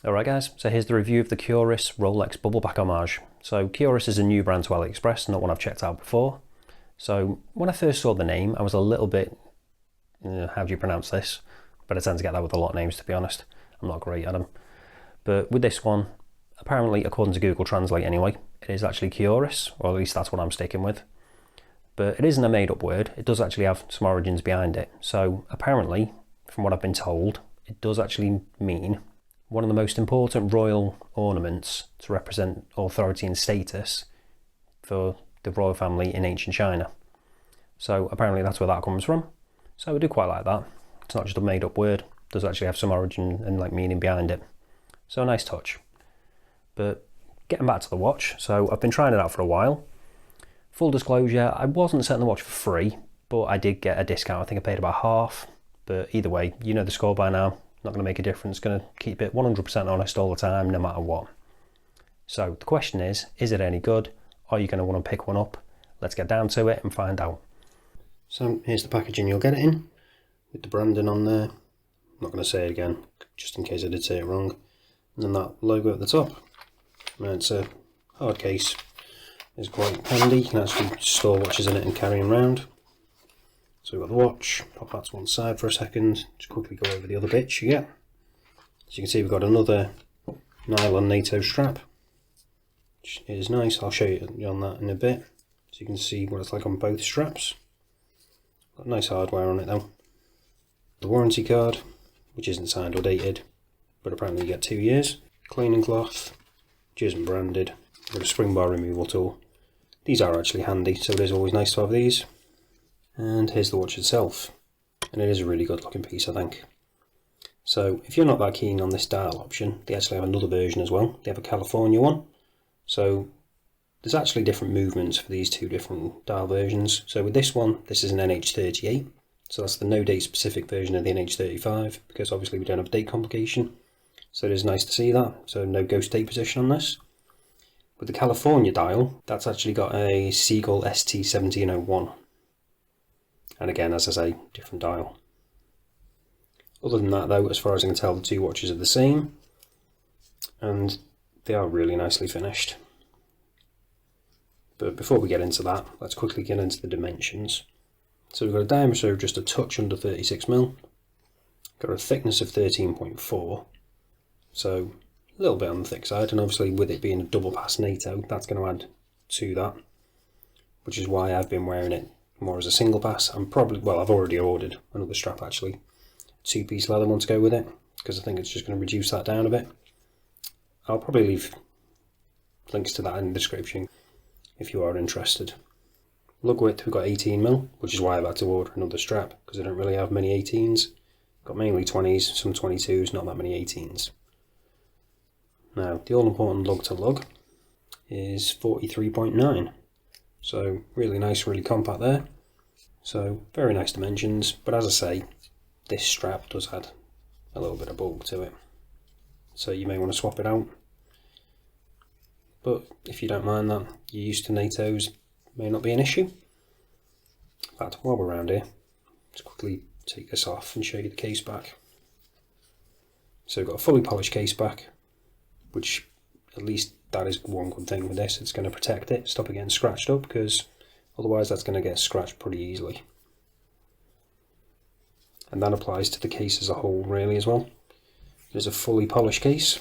Alright guys, so here's the review of the Keaoirus Rolex Bubble back Homage. So Keaoirus is a new brand to AliExpress, not one I've checked out before. So when I first saw the name, I was a little bit, how do you pronounce this? But I tend to get that with a lot of names, to be honest. I'm not great at them. But with this one, apparently according to Google Translate anyway, it is actually Keaoirus, or at least that's what I'm sticking with. But it isn't a made up word, it does actually have some origins behind it. So apparently, from what I've been told, it does actually mean one of the most important royal ornaments to represent authority and status for the royal family in ancient China. So apparently that's where that comes from. So I do quite like that. It's not just a made up word, it does actually have some origin and meaning behind it. So a nice touch. But getting back to the watch, so I've been trying it out for a while. Full disclosure, I wasn't setting the watch for free, but I did get a discount. I think I paid about half, but either way, you know the score by now. Not going to make a difference, going to keep it 100% honest all the time, no matter what. So the question is it any good? Are you going to want to pick one up? Let's get down to it and find out. So here's the packaging you'll get it in, with the branding on there. I'm not going to say it again, just in case I did say it wrong. And then that logo at the top. And it's a hard case. It's quite handy, you can actually store watches in it and carry them around. So we've got the watch, pop that to one side for a second, just quickly go over the other bits you get. As you can see, we've got another nylon NATO strap, which is nice. I'll show you on that in a bit, so you can see what it's like on both straps. Got nice hardware on it though. The warranty card, which isn't signed or dated, but apparently you get 2 years. Cleaning cloth, which isn't branded. We've got a spring bar removal tool. These are actually handy, so it is always nice to have these. And here's the watch itself, and it is a really good looking piece, I think. So if you're not that keen on this dial option, they actually have another version as well. They have a California one, so there's actually different movements for these two different dial versions. So with this one, this is an NH38, so that's the no date specific version of the NH35, because obviously we don't have date complication, so it is nice to see that. So no ghost date position on this. With the California dial, that's actually got a Seagull ST1701. And again, as I say, different dial. Other than that though, as far as I can tell, the two watches are the same. And they are really nicely finished. But before we get into that, let's quickly get into the dimensions. So we've got a diameter of just a touch under 36mm. Got a thickness of 13.4. So a little bit on the thick side, and obviously with it being a double pass NATO, that's going to add to that. Which is why I've been wearing it more as a single pass. I've already ordered another strap actually, 2-piece leather one to go with it, because I think it's just going to reduce that down a bit. I'll probably leave links to that in the description if you are interested. Lug width, we've got 18mm, which is why I've had to order another strap, because I don't really have many 18s. Got mainly 20s, some 22s, not that many 18s. Now the all important lug to lug is 43.9. So really nice, really compact there. So very nice dimensions, but as I say, this strap does add a little bit of bulk to it. So you may want to swap it out. But if you don't mind that, you're used to NATOs, may not be an issue. In fact, while we're around here, let's quickly take this off and show you the case back. So we've got a fully polished case back, which at least that is one good thing with this. It's going to protect it, stop it getting scratched up, because otherwise that's going to get scratched pretty easily. And that applies to the case as a whole really as well. It is a fully polished case.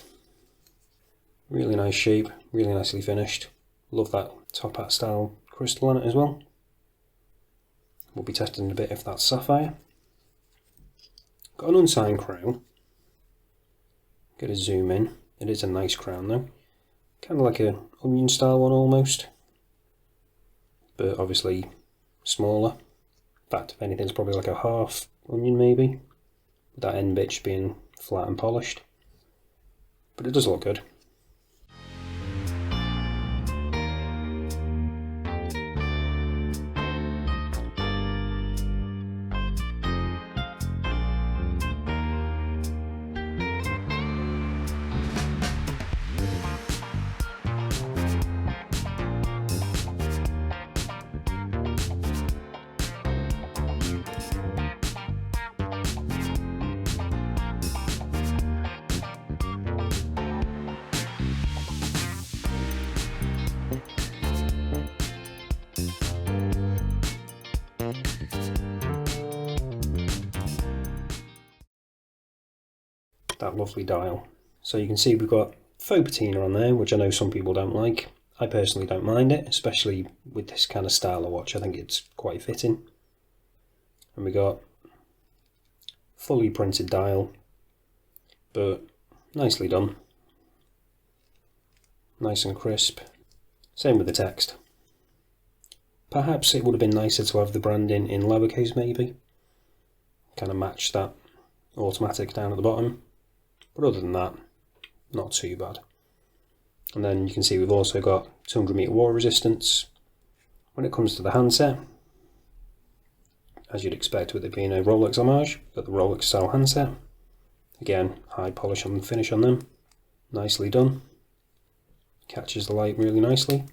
Really nice shape, really nicely finished. Love that top hat style crystal on it as well. We'll be testing a bit if that's sapphire. Got an unsigned crown. Get a zoom in. It is a nice crown though. Kind of like an onion style one almost. But obviously smaller. In fact, if anything, it's probably like a half onion maybe. With that end bit just being flat and polished. But it does look good. that lovely dial. So you can see we've got faux patina on there, which I know some people don't like. I personally don't mind it, especially with this kind of style of watch. I think it's quite fitting. And we got fully printed dial, but nicely done. Nice and crisp. Same with the text. Perhaps it would have been nicer to have the branding in lowercase maybe. Kind of match that automatic down at the bottom. But other than that, not too bad. And then you can see we've also got 200 meter water resistance. When it comes to the handset, as you'd expect with it being a Rolex Homage, got the Rolex style handset. Again, high polish on the finish on them. Nicely done. Catches the light really nicely.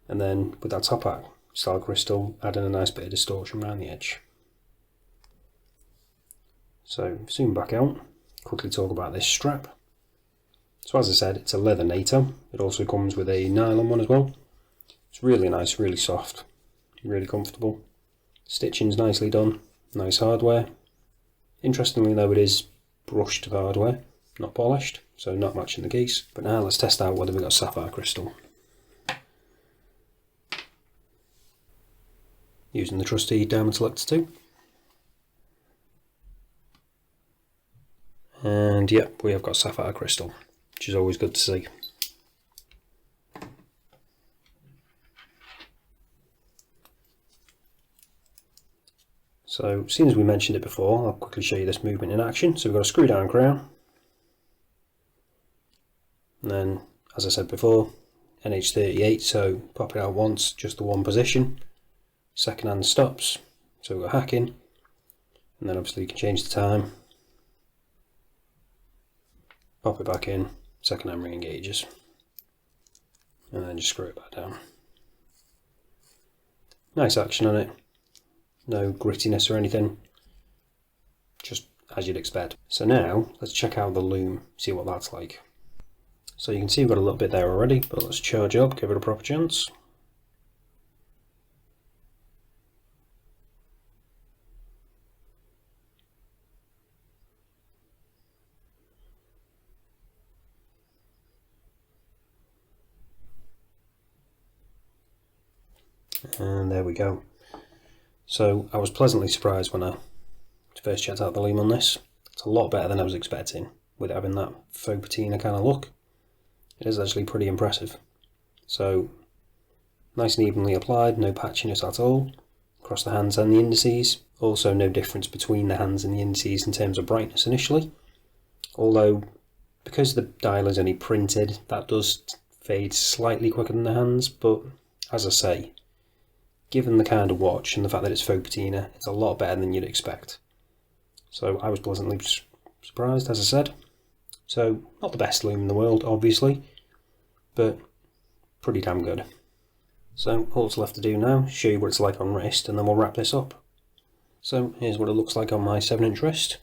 And then with that top hat style crystal, adding a nice bit of distortion around the edge. So zoom back out, quickly talk about this strap. So as I said, it's a leather NATO. It also comes with a nylon one as well. It's really nice, really soft, really comfortable. Stitching's nicely done, nice hardware. Interestingly though, it is brushed hardware, not polished, so not much in the case. But now let's test out whether we've got sapphire crystal. Using the trusty diamond selector 2. And yep, we have got sapphire crystal, which is always good to see. So, seeing as we mentioned it before, I'll quickly show you this movement in action. So we've got a screw down crown. And then, as I said before, NH38, so pop it out once, just the one position. Second hand stops, so we've got hacking. And then obviously you can change the time. Pop it back in, second hand re-engages. And then just screw it back down. Nice action on it. No grittiness or anything. Just as you'd expect. So now, let's check out the loom, see what that's like. So you can see we've got a little bit there already, but let's charge up, give it a proper chance. And there we go. So I was pleasantly surprised when I first checked out the loom on this. It's a lot better than I was expecting, with having that faux patina kind of look. It is actually pretty impressive. So nice and evenly applied, no patchiness at all across the hands and the indices. Also no difference between the hands and the indices in terms of brightness initially. Although because the dial is only printed, that does fade slightly quicker than the hands, but as I say, given the kind of watch and the fact that it's faux patina, it's a lot better than you'd expect. So I was pleasantly surprised, as I said. So not the best loom in the world, obviously, but pretty damn good. So all that's left to do now is show you what it's like on wrist, and then we'll wrap this up. So here's what it looks like on my 7-inch wrist.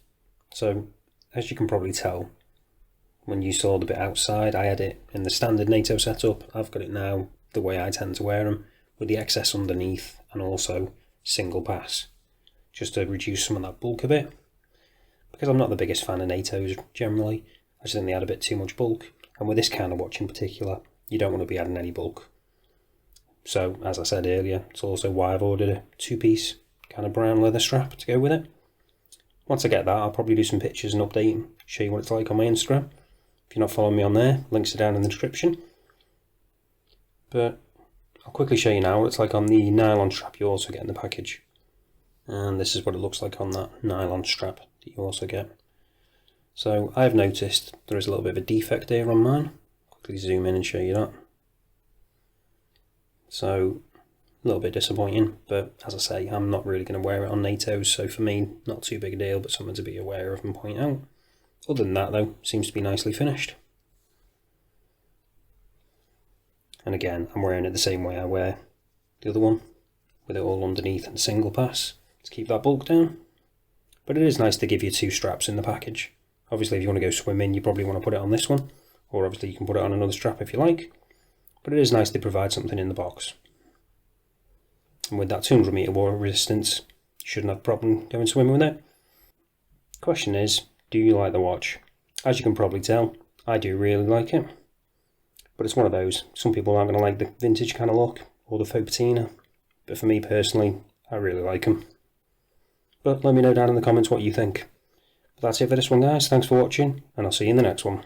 So as you can probably tell, when you saw the bit outside, I had it in the standard NATO setup. I've got it now the way I tend to wear them, with the excess underneath and also single pass, just to reduce some of that bulk a bit. Because I'm not the biggest fan of NATOs generally, I just think they add a bit too much bulk, and with this kind of watch in particular, you don't want to be adding any bulk. So as I said earlier, it's also why I've ordered a 2-piece kind of brown leather strap to go with it. Once I get that, I'll probably do some pictures and update and show you what it's like on my Instagram. If you're not following me on there, links are down in the description. But I'll quickly show you now what it's like on the nylon strap you also get in the package. And this is what it looks like on that nylon strap that you also get. So I've noticed there is a little bit of a defect here on mine. Quickly zoom in and show you that. So a little bit disappointing, but as I say, I'm not really going to wear it on NATOs, so for me, not too big a deal, but something to be aware of and point out. Other than that though, seems to be nicely finished. And again, I'm wearing it the same way I wear the other one, with it all underneath and single pass to keep that bulk down. But it is nice to give you 2 straps in the package. Obviously if you want to go swimming, you probably want to put it on this one, or obviously you can put it on another strap if you like. But it is nice to provide something in the box. And with that 200 meter water resistance, you shouldn't have a problem going swimming with it. Question is, do you like the watch? As you can probably tell, I do really like it. But it's one of those, some people aren't going to like the vintage kind of look, or the faux patina. But for me personally, I really like them. But let me know down in the comments what you think. But that's it for this one, guys. Thanks for watching, and I'll see you in the next one.